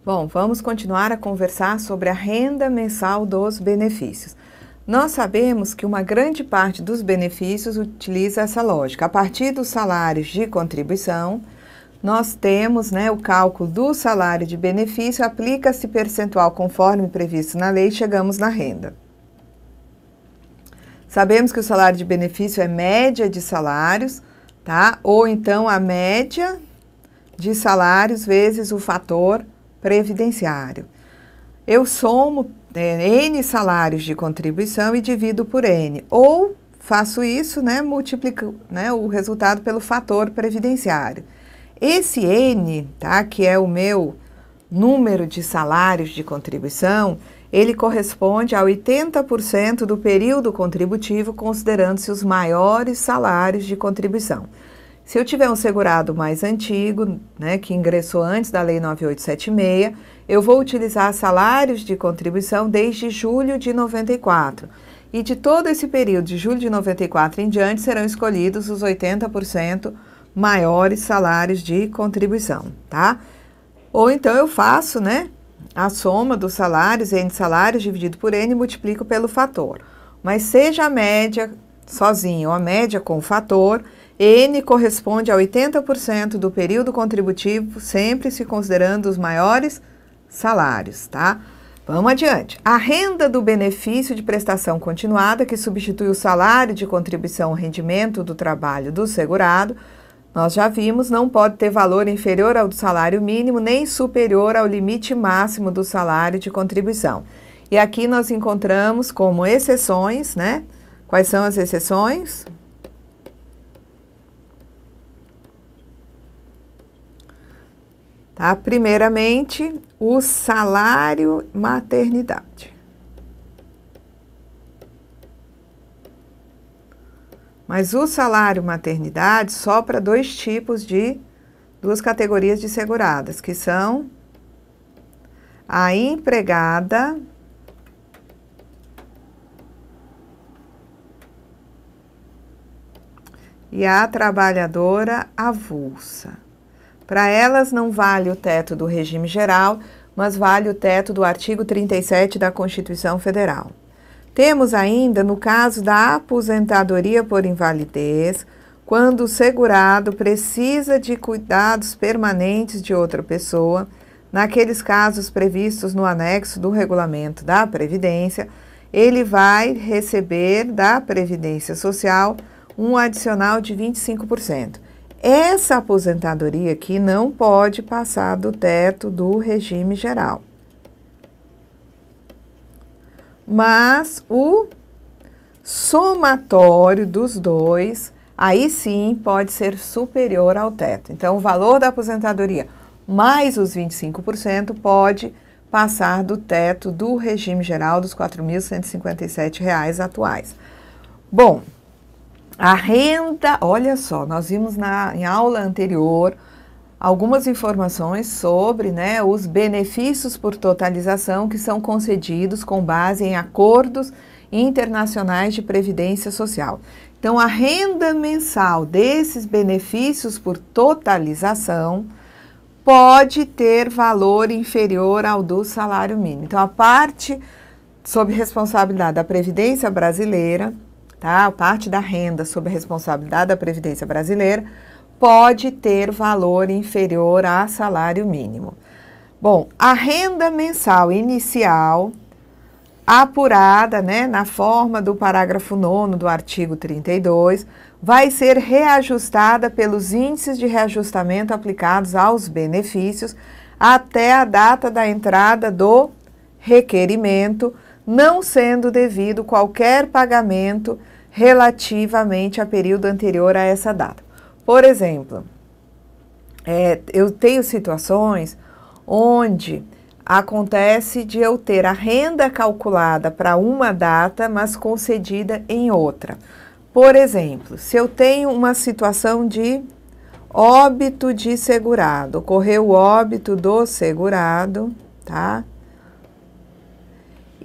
Bom, vamos continuar a conversar sobre a renda mensal dos benefícios. Nós sabemos que uma grande parte dos benefícios utiliza essa lógica. A partir dos salários de contribuição, nós temos o cálculo do salário de benefício, aplica-se percentual conforme previsto na lei, chegamos na renda. Sabemos que o salário de benefício é média de salários, tá? Ou então a média de salários vezes o fator previdenciário. Eu somo N salários de contribuição e divido por N. Ou faço isso, multiplico o resultado pelo fator previdenciário. Esse N, tá, que é o meu número de salários de contribuição, ele corresponde a 80% do período contributivo, considerando-se os maiores salários de contribuição. Se eu tiver um segurado mais antigo, que ingressou antes da Lei 9876, eu vou utilizar salários de contribuição desde julho de 94. E de todo esse período, de julho de 94 em diante, serão escolhidos os 80% maiores salários de contribuição, tá? Ou então eu faço, a soma dos salários, N salários dividido por N, e multiplico pelo fator. Mas seja a média sozinho ou a média com o fator, N corresponde a 80% do período contributivo, sempre se considerando os maiores salários, tá? Vamos adiante. A renda do benefício de prestação continuada, que substitui o salário de contribuição ao rendimento do trabalho do segurado, nós já vimos, não pode ter valor inferior ao do salário mínimo, nem superior ao limite máximo do salário de contribuição. E aqui nós encontramos como exceções, Quais são as exceções? Tá? Primeiramente, o salário maternidade. Mas o salário maternidade só para duas categorias de seguradas, que são a empregada e a trabalhadora avulsa. Para elas não vale o teto do regime geral, mas vale o teto do artigo 37 da Constituição Federal. Temos ainda, no caso da aposentadoria por invalidez, quando o segurado precisa de cuidados permanentes de outra pessoa, naqueles casos previstos no anexo do regulamento da Previdência, ele vai receber da Previdência Social um adicional de 25%. Essa aposentadoria aqui não pode passar do teto do regime geral. Mas o somatório dos dois, aí sim pode ser superior ao teto. Então, o valor da aposentadoria mais os 25% pode passar do teto do regime geral dos R$ 4.157 atuais. Bom, a renda, olha só, nós vimos em aula anterior algumas informações sobre os benefícios por totalização que são concedidos com base em acordos internacionais de previdência social. Então, a renda mensal desses benefícios por totalização pode ter valor inferior ao do salário mínimo. Então, a parte sob responsabilidade da Previdência Brasileira, a parte da renda sob a responsabilidade da Previdência Brasileira pode ter valor inferior a salário mínimo. Bom, a renda mensal inicial, apurada na forma do parágrafo 9º do artigo 32, vai ser reajustada pelos índices de reajustamento aplicados aos benefícios até a data da entrada do requerimento, não sendo devido qualquer pagamento relativamente a período anterior a essa data. Por exemplo, eu tenho situações onde acontece de eu ter a renda calculada para uma data, mas concedida em outra. Por exemplo, se eu tenho uma situação de óbito de segurado, ocorreu o óbito do segurado, tá?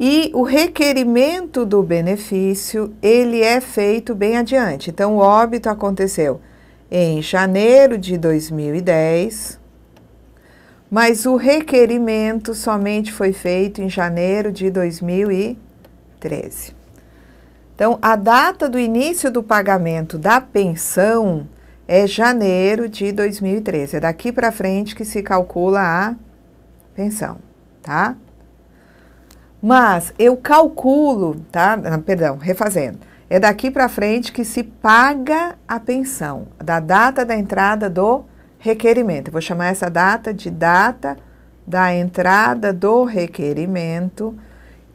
E o requerimento do benefício, ele é feito bem adiante. Então, o óbito aconteceu em janeiro de 2010. mas o requerimento somente foi feito em janeiro de 2013. Então, a data do início do pagamento da pensão é janeiro de 2013. É daqui para frente que se calcula a pensão, tá? Mas eu calculo, tá? Perdão, refazendo. É daqui para frente que se paga a pensão, da data da entrada do requerimento. Eu vou chamar essa data de data da entrada do requerimento.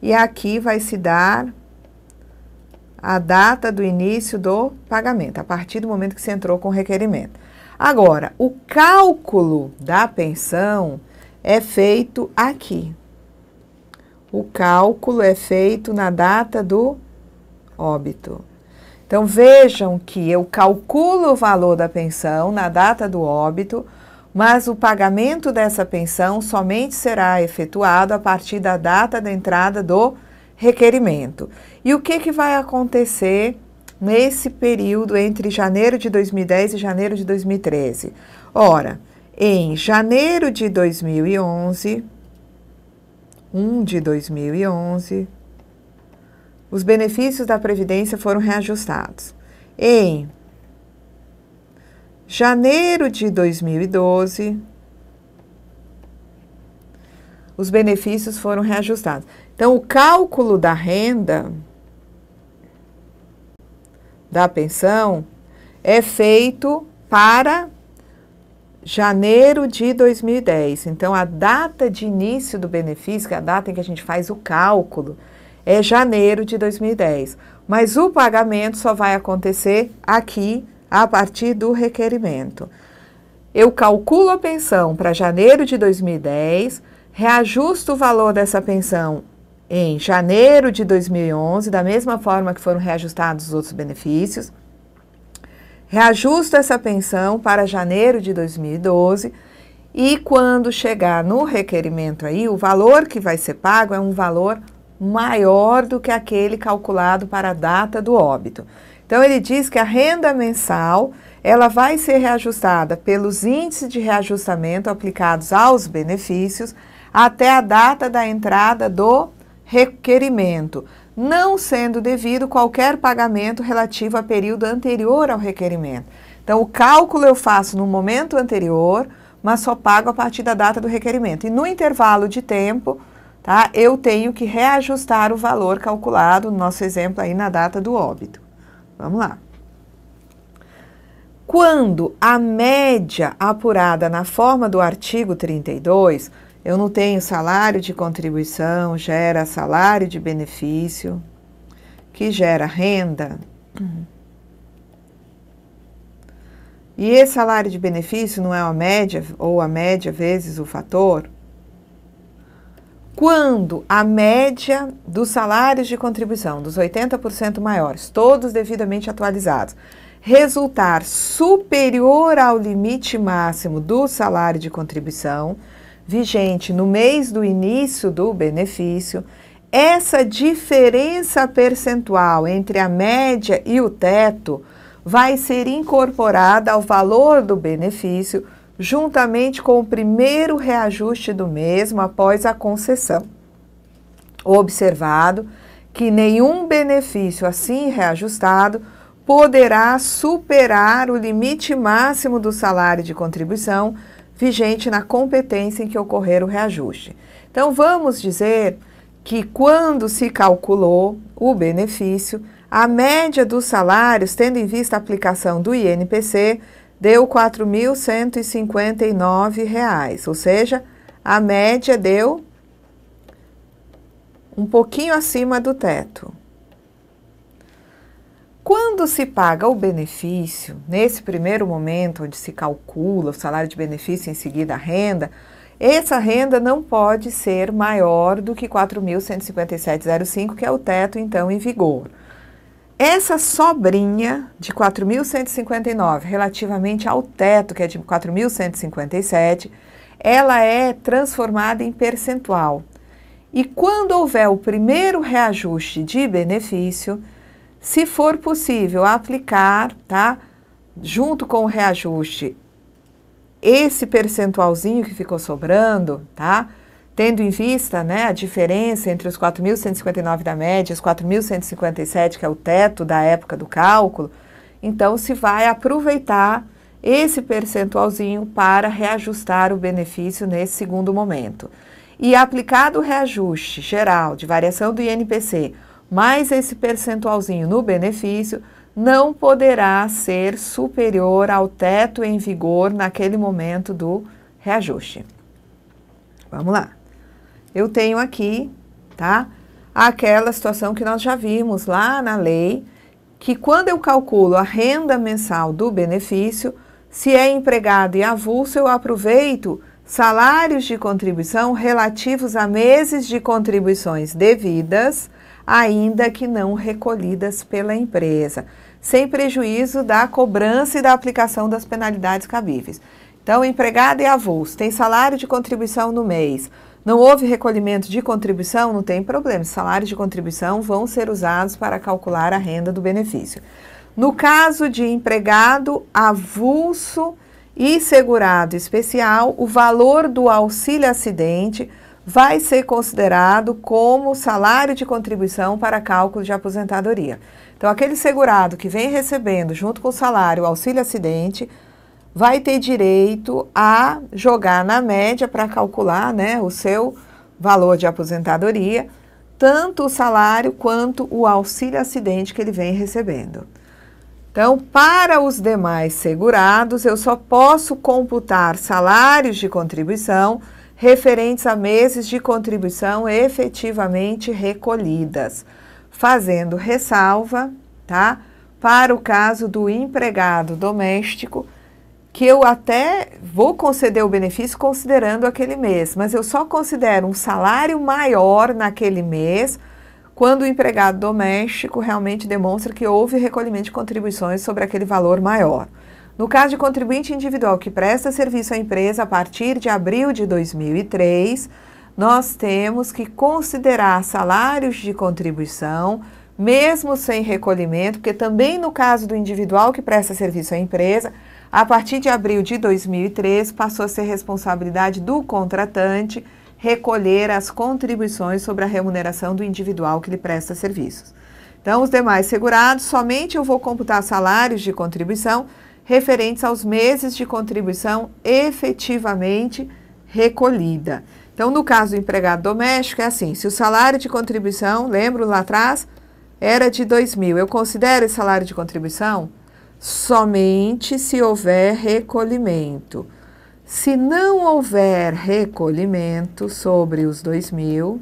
E aqui vai se dar a data do início do pagamento, a partir do momento que você entrou com o requerimento. Agora, o cálculo da pensão é feito aqui. O cálculo é feito na data do óbito. Então, vejam que eu calculo o valor da pensão na data do óbito, mas o pagamento dessa pensão somente será efetuado a partir da data da entrada do requerimento. E o que vai acontecer nesse período entre janeiro de 2010 e janeiro de 2013? Ora, em janeiro de 2011, 1 de 2011, os benefícios da Previdência foram reajustados. Em janeiro de 2012, os benefícios foram reajustados. Então, o cálculo da renda da pensão é feito para janeiro de 2010. Então, a data de início do benefício, que é a data em que a gente faz o cálculo, é janeiro de 2010. Mas o pagamento só vai acontecer aqui, a partir do requerimento. Eu calculo a pensão para janeiro de 2010, reajusto o valor dessa pensão em janeiro de 2011, da mesma forma que foram reajustados os outros benefícios. Reajusto essa pensão para janeiro de 2012 e quando chegar no requerimento aí, o valor que vai ser pago é um valor maior do que aquele calculado para a data do óbito. Então, ele diz que a renda mensal, ela vai ser reajustada pelos índices de reajustamento aplicados aos benefícios até a data da entrada do requerimento, não sendo devido qualquer pagamento relativo a período anterior ao requerimento. Então, o cálculo eu faço no momento anterior, mas só pago a partir da data do requerimento. E no intervalo de tempo, tá, eu tenho que reajustar o valor calculado, no nosso exemplo aí, na data do óbito. Vamos lá. Quando a média apurada na forma do artigo 32, eu não tenho salário de contribuição, gera salário de benefício, que gera renda. E esse salário de benefício não é a média, ou a média vezes o fator. Quando a média dos salários de contribuição, dos 80% maiores, todos devidamente atualizados, resultar superior ao limite máximo do salário de contribuição, vigente no mês do início do benefício, essa diferença percentual entre a média e o teto vai ser incorporada ao valor do benefício, juntamente com o primeiro reajuste do mesmo após a concessão. Observado que nenhum benefício assim reajustado poderá superar o limite máximo do salário de contribuição vigente na competência em que ocorrer o reajuste. Então, vamos dizer que quando se calculou o benefício, a média dos salários, tendo em vista a aplicação do INPC, deu R$ 4.159, ou seja, a média deu um pouquinho acima do teto. Quando se paga o benefício, nesse primeiro momento onde se calcula o salário de benefício e em seguida a renda, essa renda não pode ser maior do que R$ 4.157,05, que é o teto então em vigor. Essa sobrinha de 4.159, relativamente ao teto, que é de 4.157, ela é transformada em percentual. E quando houver o primeiro reajuste de benefício, se for possível aplicar, tá, junto com o reajuste, esse percentualzinho que ficou sobrando, tá? Tendo em vista, né, a diferença entre os 4.159 da média e os 4.157, que é o teto da época do cálculo, então se vai aproveitar esse percentualzinho para reajustar o benefício nesse segundo momento. E aplicado o reajuste geral de variação do INPC, mais esse percentualzinho no benefício, não poderá ser superior ao teto em vigor naquele momento do reajuste. Vamos lá. Eu tenho aqui, tá, aquela situação que nós já vimos lá na lei, que quando eu calculo a renda mensal do benefício, se é empregado e avulso, eu aproveito salários de contribuição relativos a meses de contribuições devidas, ainda que não recolhidas pela empresa, sem prejuízo da cobrança e da aplicação das penalidades cabíveis. Então, empregado e avulso, tem salário de contribuição no mês, não houve recolhimento de contribuição, não tem problema, os salários de contribuição vão ser usados para calcular a renda do benefício. No caso de empregado avulso e segurado especial, o valor do auxílio acidente vai ser considerado como salário de contribuição para cálculo de aposentadoria. Então, aquele segurado que vem recebendo, junto com o salário, o auxílio acidente, vai ter direito a jogar na média para calcular, né, o seu valor de aposentadoria, tanto o salário quanto o auxílio acidente que ele vem recebendo. Então, para os demais segurados, eu só posso computar salários de contribuição referentes a meses de contribuição efetivamente recolhidas, fazendo ressalva, tá, para o caso do empregado doméstico, que eu até vou conceder o benefício considerando aquele mês, mas eu só considero um salário maior naquele mês quando o empregado doméstico realmente demonstra que houve recolhimento de contribuições sobre aquele valor maior. No caso de contribuinte individual que presta serviço à empresa a partir de abril de 2003, nós temos que considerar salários de contribuição, mesmo sem recolhimento, porque também no caso do individual que presta serviço à empresa, a partir de abril de 2003, passou a ser responsabilidade do contratante recolher as contribuições sobre a remuneração do individual que lhe presta serviços. Então, os demais segurados, somente eu vou computar salários de contribuição referentes aos meses de contribuição efetivamente recolhida. Então, no caso do empregado doméstico, é assim, se o salário de contribuição, lembro lá atrás, era de 2.000, eu considero esse salário de contribuição somente se houver recolhimento. Se não houver recolhimento sobre os 2.000,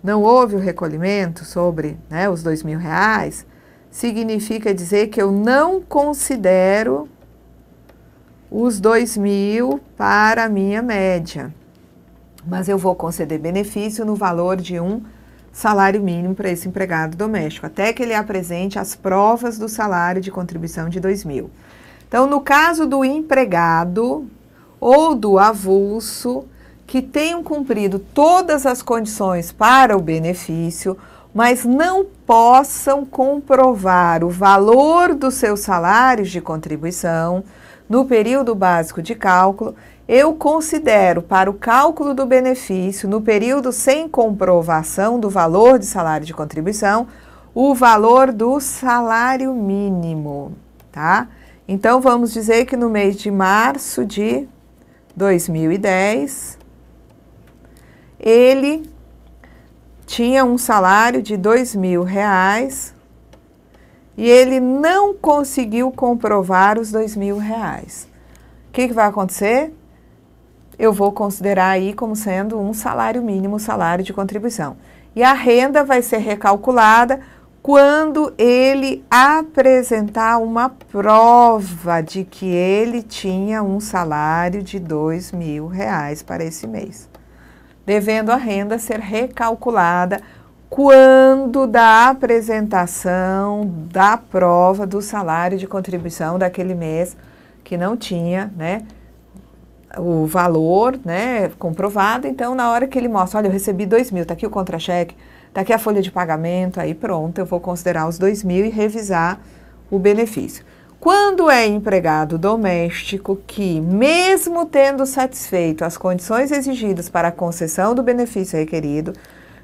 não houve o recolhimento sobre, né, os R$2.000, significa dizer que eu não considero os 2.000 para a minha média, mas eu vou conceder benefício no valor de um salário mínimo para esse empregado doméstico, até que ele apresente as provas do salário de contribuição de 2.000. Então, no caso do empregado ou do avulso, que tenham cumprido todas as condições para o benefício, mas não possam comprovar o valor dos seus salários de contribuição no período básico de cálculo, eu considero para o cálculo do benefício, no período sem comprovação do valor de salário de contribuição, o valor do salário mínimo, tá? Então, vamos dizer que no mês de março de 2010, ele tinha um salário de R$2.000 e ele não conseguiu comprovar os R$2.000. O que vai acontecer? Eu vou considerar aí como sendo um salário mínimo, salário de contribuição. E a renda vai ser recalculada quando ele apresentar uma prova de que ele tinha um salário de R$2.000 para esse mês, devendo a renda ser recalculada quando da apresentação da prova do salário de contribuição daquele mês que não tinha, né, o valor, né, comprovado. Então, na hora que ele mostra, olha, eu recebi 2.000, tá aqui o contra-cheque, tá aqui a folha de pagamento, aí pronto, eu vou considerar os 2.000 e revisar o benefício. Quando é empregado doméstico que, mesmo tendo satisfeito as condições exigidas para a concessão do benefício requerido,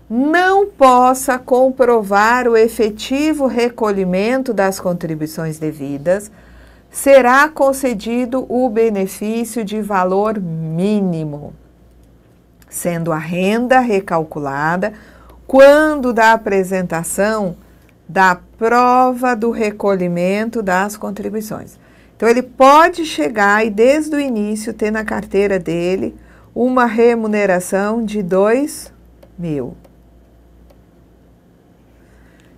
não possa comprovar o efetivo recolhimento das contribuições devidas, será concedido o benefício de valor mínimo, sendo a renda recalculada quando da apresentação da prova do recolhimento das contribuições. Então, ele pode chegar e, desde o início, ter na carteira dele uma remuneração de 2.000.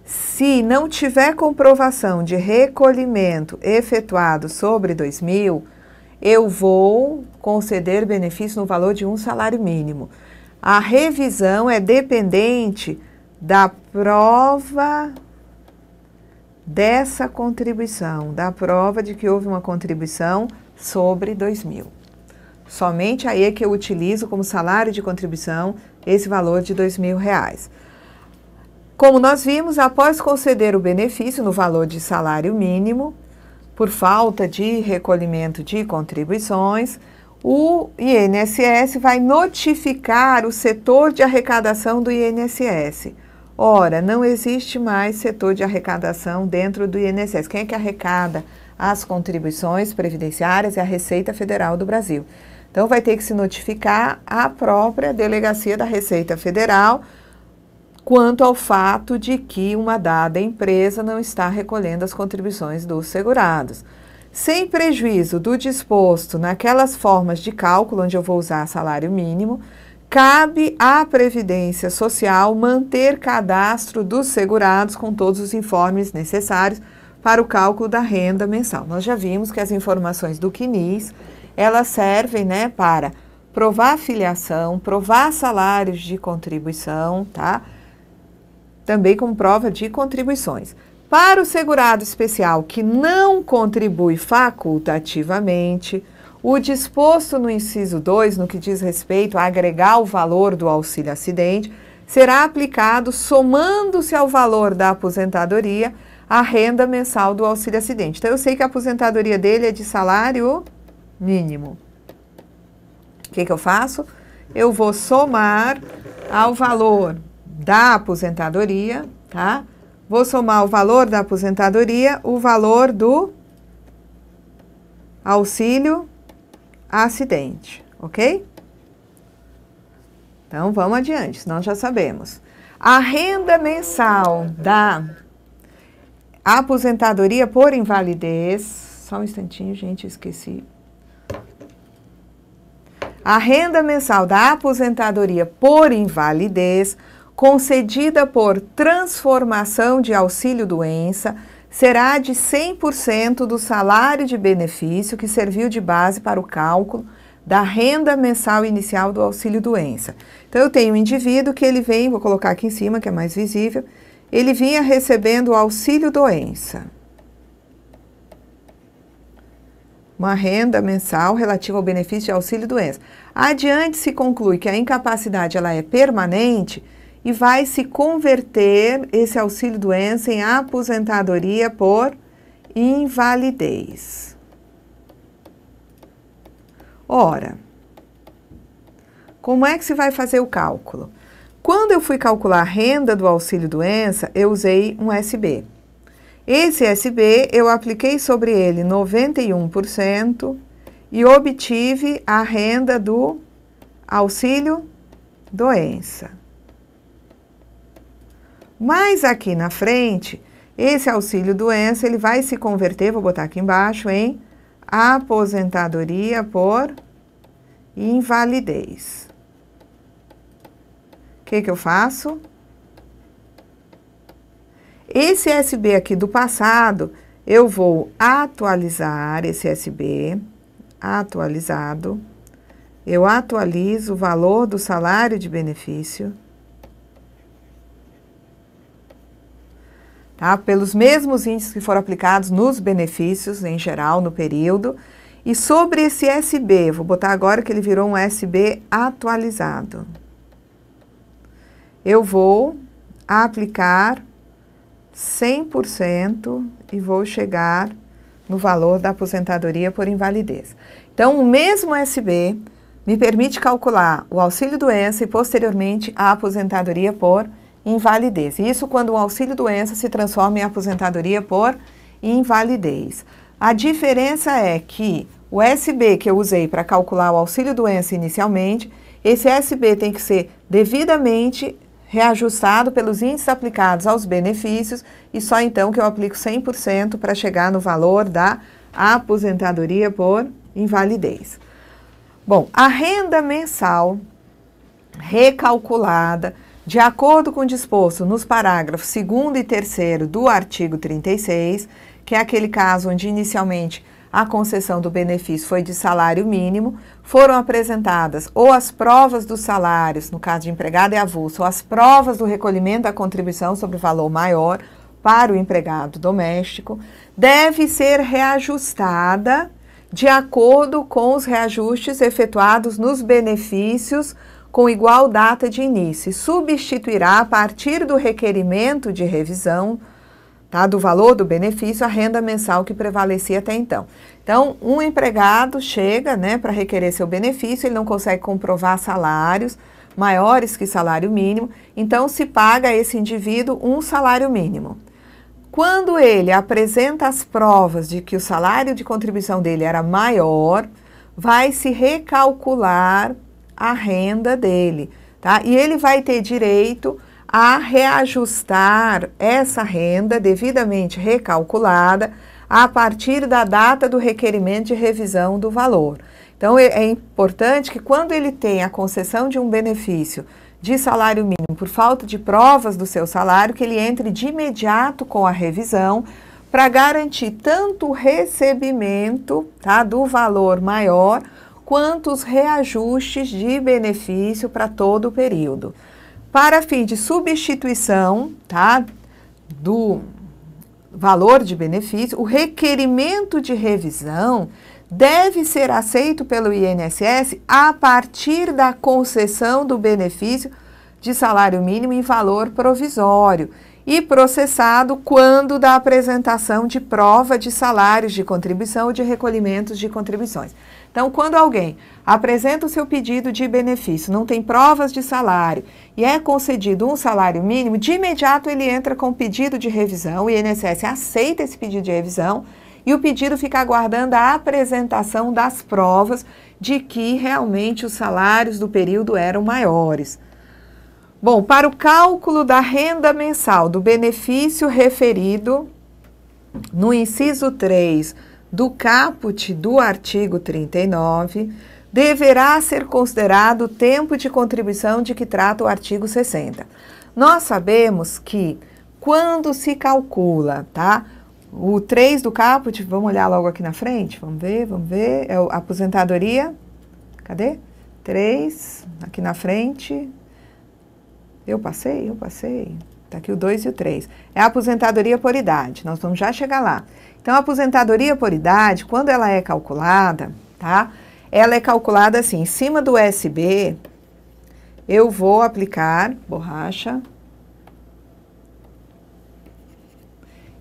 Se não tiver comprovação de recolhimento efetuado sobre 2.000, eu vou conceder benefício no valor de um salário mínimo. A revisão é dependente da prova dessa contribuição, da prova de que houve uma contribuição sobre 2.000. Somente aí é que eu utilizo como salário de contribuição esse valor de R$2.000. Como nós vimos, após conceder o benefício no valor de salário mínimo, por falta de recolhimento de contribuições, o INSS vai notificar o setor de arrecadação do INSS. Ora, não existe mais setor de arrecadação dentro do INSS. Quem é que arrecada as contribuições previdenciárias? É a Receita Federal do Brasil. Então, vai ter que se notificar a própria Delegacia da Receita Federal quanto ao fato de que uma dada empresa não está recolhendo as contribuições dos segurados. Sem prejuízo do disposto naquelas formas de cálculo onde eu vou usar salário mínimo, cabe à Previdência Social manter cadastro dos segurados com todos os informes necessários para o cálculo da renda mensal. Nós já vimos que as informações do CNIS, elas servem, né, para provar filiação, provar salários de contribuição, tá? Também como prova de contribuições. Para o segurado especial que não contribui facultativamente, o disposto no inciso 2, no que diz respeito a agregar o valor do auxílio acidente, será aplicado somando-se ao valor da aposentadoria a renda mensal do auxílio acidente. Então, eu sei que a aposentadoria dele é de salário mínimo. O que eu faço? Eu vou somar ao valor da aposentadoria, tá? Vou somar o valor da aposentadoria, o valor do auxílio acidente, ok? Então, vamos adiante, senão já sabemos. A renda mensal da aposentadoria por invalidez, só um instantinho, gente, esqueci. A renda mensal da aposentadoria por invalidez, concedida por transformação de auxílio-doença, será de 100% do salário de benefício que serviu de base para o cálculo da renda mensal inicial do auxílio-doença. Então, eu tenho um indivíduo que ele vem, vou colocar aqui em cima, que é mais visível, ele vinha recebendo o auxílio-doença. Uma renda mensal relativa ao benefício de auxílio-doença. Adiante se conclui que a incapacidade ela é permanente e vai se converter esse auxílio-doença em aposentadoria por invalidez. Ora, como é que se vai fazer o cálculo? Quando eu fui calcular a renda do auxílio-doença, eu usei um SB. Esse SB, eu apliquei sobre ele 91% e obtive a renda do auxílio-doença. Mas aqui na frente, esse auxílio-doença, ele vai se converter, vou botar aqui embaixo, em aposentadoria por invalidez. O que eu faço? Esse SB aqui do passado, eu vou atualizar esse SB, atualizado. Eu atualizo o valor do salário de benefício, tá? Pelos mesmos índices que foram aplicados nos benefícios, em geral, no período. E sobre esse SB, vou botar agora que ele virou um SB atualizado. Eu vou aplicar 100% e vou chegar no valor da aposentadoria por invalidez. Então, o mesmo SB me permite calcular o auxílio-doença e, posteriormente, a aposentadoria por invalidez. Isso quando o auxílio-doença se transforma em aposentadoria por invalidez. A diferença é que o SB que eu usei para calcular o auxílio-doença inicialmente, esse SB tem que ser devidamente reajustado pelos índices aplicados aos benefícios e só então que eu aplico 100% para chegar no valor da aposentadoria por invalidez. Bom, a renda mensal recalculada de acordo com o disposto nos parágrafos 2º e 3º do artigo 36, que é aquele caso onde inicialmente a concessão do benefício foi de salário mínimo, foram apresentadas ou as provas dos salários, no caso de empregado e avulso, ou as provas do recolhimento da contribuição sobre valor maior para o empregado doméstico, deve ser reajustada de acordo com os reajustes efetuados nos benefícios com igual data de início, e substituirá a partir do requerimento de revisão, tá, do valor do benefício, a renda mensal que prevalecia até então. Então, um empregado chega, né, para requerer seu benefício, ele não consegue comprovar salários maiores que salário mínimo, então se paga a esse indivíduo um salário mínimo. Quando ele apresenta as provas de que o salário de contribuição dele era maior, vai se recalcular a renda dele, tá? E ele vai ter direito a reajustar essa renda devidamente recalculada a partir da data do requerimento de revisão do valor. Então, é importante que quando ele tem a concessão de um benefício de salário mínimo por falta de provas do seu salário, que ele entre de imediato com a revisão para garantir tanto o recebimento, tá, do valor maior, quanto os reajustes de benefício para todo o período. Para fim de substituição, tá, do valor de benefício, o requerimento de revisão deve ser aceito pelo INSS a partir da concessão do benefício de salário mínimo em valor provisório e processado quando da apresentação de prova de salários de contribuição ou de recolhimentos de contribuições. Então, quando alguém apresenta o seu pedido de benefício, não tem provas de salário e é concedido um salário mínimo, de imediato ele entra com pedido de revisão, o INSS aceita esse pedido de revisão e o pedido fica aguardando a apresentação das provas de que realmente os salários do período eram maiores. Bom, para o cálculo da renda mensal do benefício referido no inciso 3 do caput do artigo 39, deverá ser considerado o tempo de contribuição de que trata o artigo 60. Nós sabemos que quando se calcula, tá, o 3 do caput, vamos olhar logo aqui na frente, vamos ver, é a aposentadoria, cadê? 3, aqui na frente, eu passei, tá aqui o 2 e o 3. É a aposentadoria por idade, nós vamos já chegar lá. Então, a aposentadoria por idade, quando ela é calculada, tá? Ela é calculada assim, em cima do SB, eu vou aplicar, borracha.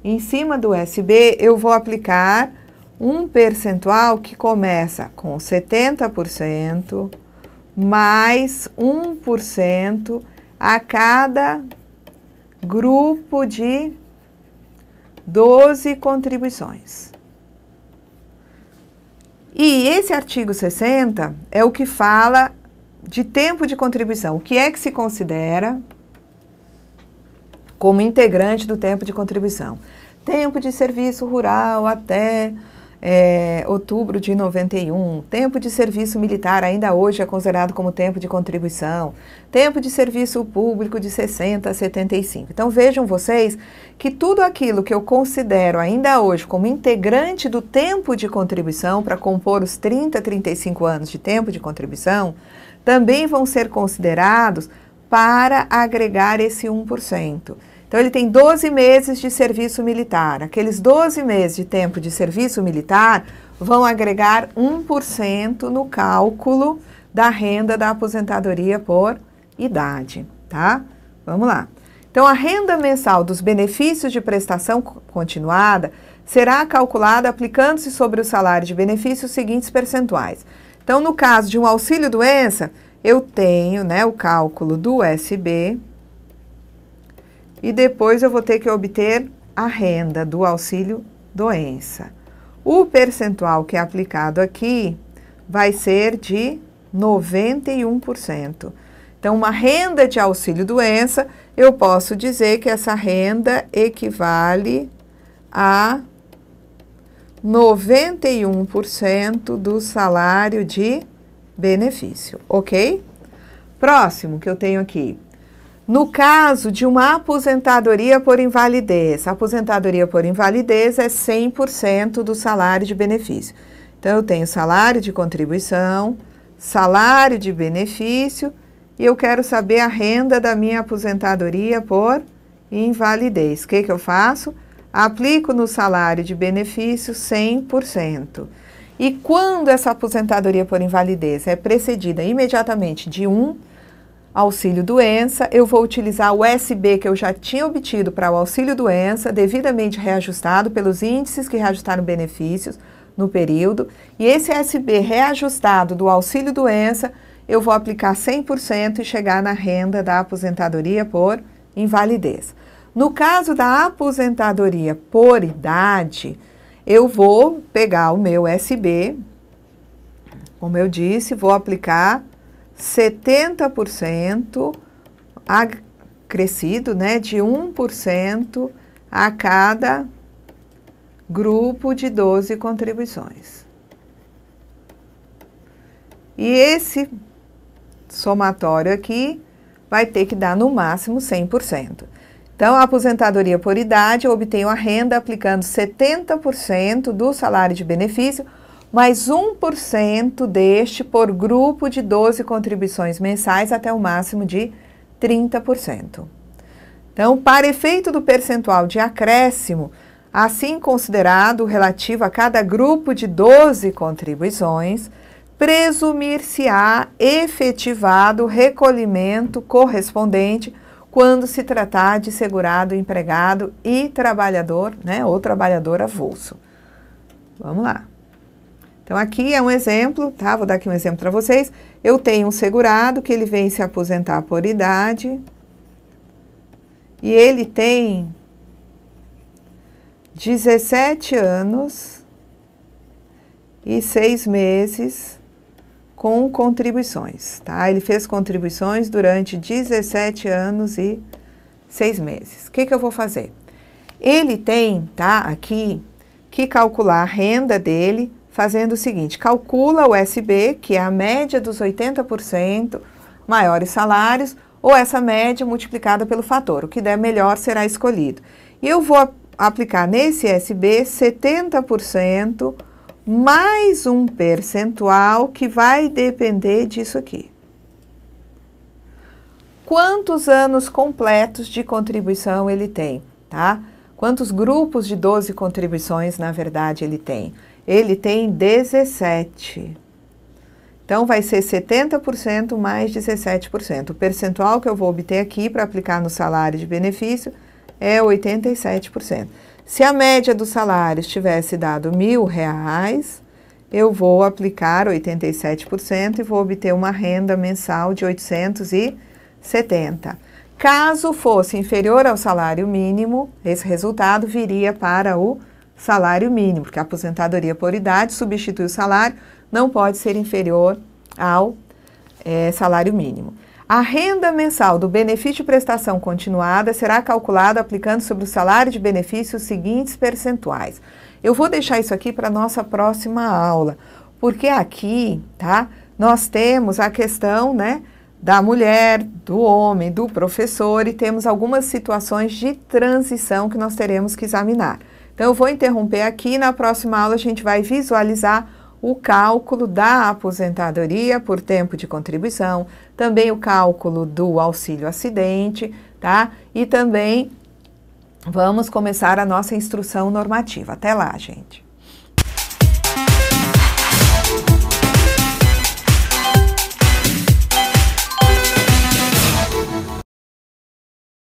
Em cima do SB, eu vou aplicar um percentual que começa com 70% mais 1% a cada grupo de 12 contribuições. E esse artigo 60 é o que fala de tempo de contribuição. O que é que se considera como integrante do tempo de contribuição? Tempo de serviço rural até outubro de 91, tempo de serviço militar ainda hoje é considerado como tempo de contribuição, tempo de serviço público de 60 a 75. Então vejam vocês que tudo aquilo que eu considero ainda hoje como integrante do tempo de contribuição para compor os 30 a 35 anos de tempo de contribuição, também vão ser considerados para agregar esse 1%. Então, ele tem 12 meses de serviço militar. Aqueles 12 meses de tempo de serviço militar vão agregar 1% no cálculo da renda da aposentadoria por idade, tá? Vamos lá. Então, a renda mensal dos benefícios de prestação continuada será calculada aplicando-se sobre o salário de benefício os seguintes percentuais. Então, no caso de um auxílio-doença, eu tenho, né, o cálculo do SB e depois eu vou ter que obter a renda do auxílio-doença. O percentual que é aplicado aqui vai ser de 91%. Então, uma renda de auxílio-doença, eu posso dizer que essa renda equivale a 91% do salário de benefício, ok? Próximo que eu tenho aqui. No caso de uma aposentadoria por invalidez, a aposentadoria por invalidez é 100% do salário de benefício. Então, eu tenho salário de contribuição, salário de benefício e eu quero saber a renda da minha aposentadoria por invalidez. O que eu faço? Aplico no salário de benefício 100%. E quando essa aposentadoria por invalidez é precedida imediatamente de um auxílio-doença, eu vou utilizar o SB que eu já tinha obtido para o auxílio-doença, devidamente reajustado pelos índices que reajustaram benefícios no período. E esse SB reajustado do auxílio-doença, eu vou aplicar 100% e chegar na renda da aposentadoria por invalidez. No caso da aposentadoria por idade, eu vou pegar o meu SB, como eu disse, vou aplicar 70% acrescido, né, de 1% a cada grupo de 12 contribuições. E esse somatório aqui vai ter que dar no máximo 100%. Então, a aposentadoria por idade, eu obtenho a renda aplicando 70% do salário de benefício, mais 1% deste por grupo de 12 contribuições mensais até o máximo de 30%. Então, para efeito do percentual de acréscimo, assim considerado relativo a cada grupo de 12 contribuições, presumir-se-á efetivado o recolhimento correspondente quando se tratar de segurado, empregado e trabalhador, né, ou trabalhador avulso. Vamos lá. Então, aqui é um exemplo, tá? Vou dar aqui um exemplo para vocês. Eu tenho um segurado que ele vem se aposentar por idade e ele tem 17 anos e 6 meses com contribuições, tá? Ele fez contribuições durante 17 anos e 6 meses. O que eu vou fazer? Ele tem, tá, aqui, que calcular a renda dele fazendo o seguinte, calcula o SB, que é a média dos 80% maiores salários, ou essa média multiplicada pelo fator, o que der melhor será escolhido. E eu vou aplicar nesse SB 70% mais um percentual que vai depender disso aqui. Quantos anos completos de contribuição ele tem, tá? Quantos grupos de 12 contribuições, na verdade, ele tem? Ele tem 17. Então, vai ser 70% mais 17%. O percentual que eu vou obter aqui para aplicar no salário de benefício é 87%. Se a média dos salários tivesse dado R$1.000, eu vou aplicar 87% e vou obter uma renda mensal de 870. Caso fosse inferior ao salário mínimo, esse resultado viria para o salário mínimo, porque a aposentadoria por idade substitui o salário, não pode ser inferior ao salário mínimo. A renda mensal do benefício de prestação continuada será calculada aplicando sobre o salário de benefício os seguintes percentuais. Eu vou deixar isso aqui para a nossa próxima aula, porque aqui, tá, nós temos a questão, né, da mulher, do homem, do professor e temos algumas situações de transição que nós teremos que examinar. Então, eu vou interromper aqui e na próxima aula a gente vai visualizar o cálculo da aposentadoria por tempo de contribuição, também o cálculo do auxílio acidente, tá? E também vamos começar a nossa instrução normativa. Até lá, gente!